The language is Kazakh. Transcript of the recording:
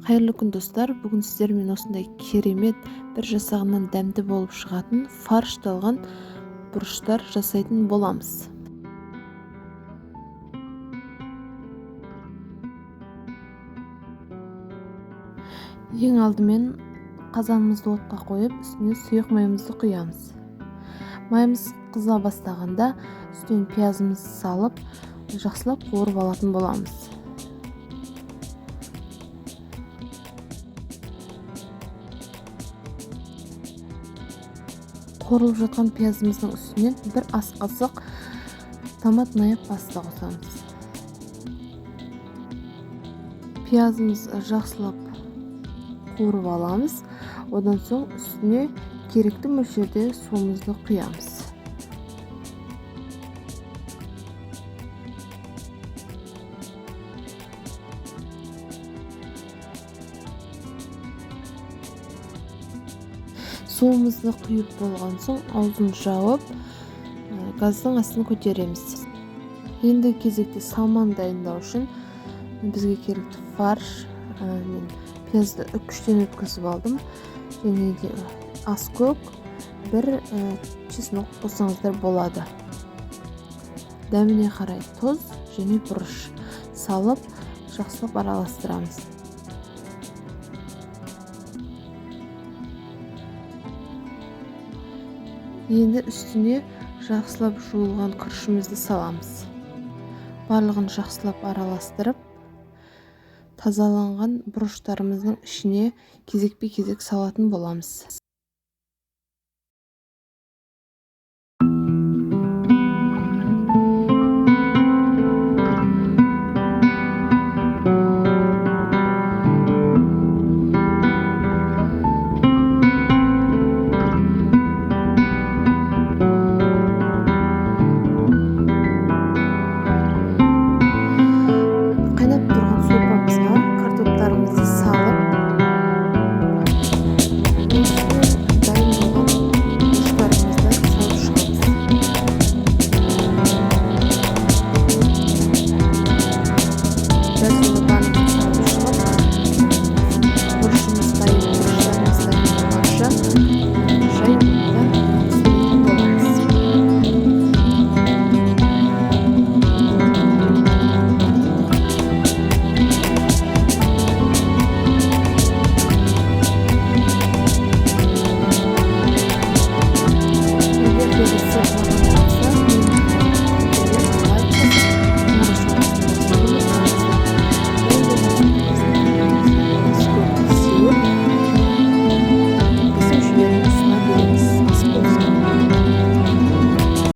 Қайырлы күн достар, бүгін сіздермен осындай керемет бір жасағаннан дәмді болып шығатын фаршталған бұрыштар жасайтын боламыз. Ең алдымен қазанымызды отқа қойып, үстіне сұйық майымызды құямыз. Майымыз қыза бастағанда үстіне пиязымызды салып, жақсылап қуырып алатын боламыз. Қуырылып жатқан пиязымыздың үстінен бір ас қасық томат майы паста қосамыз. Пиязымыз жақсылап қуырып аламыз. Одан соң үстіне керекті мөлшерде суымызды құямыз. Суымызды құйып болған соң аузын жауып, газдың астын көтереміз. Енді кезекте салманы дайындау үшін бізге керекті фарш мен пиязды үккіштен өткізіп алдым. Және де аскөк, бір чеснок қоссаңыздар болады. Дәміне қарай тұз және бұрыш салып, жақсылап араластырамыз. Енді үстіне жақсылап жуылған күрішімізді саламыз. Барлығын жақсылап араластырып, тазаланған бұрыштарымыздың ішіне кезекпе-кезек салатын боламыз.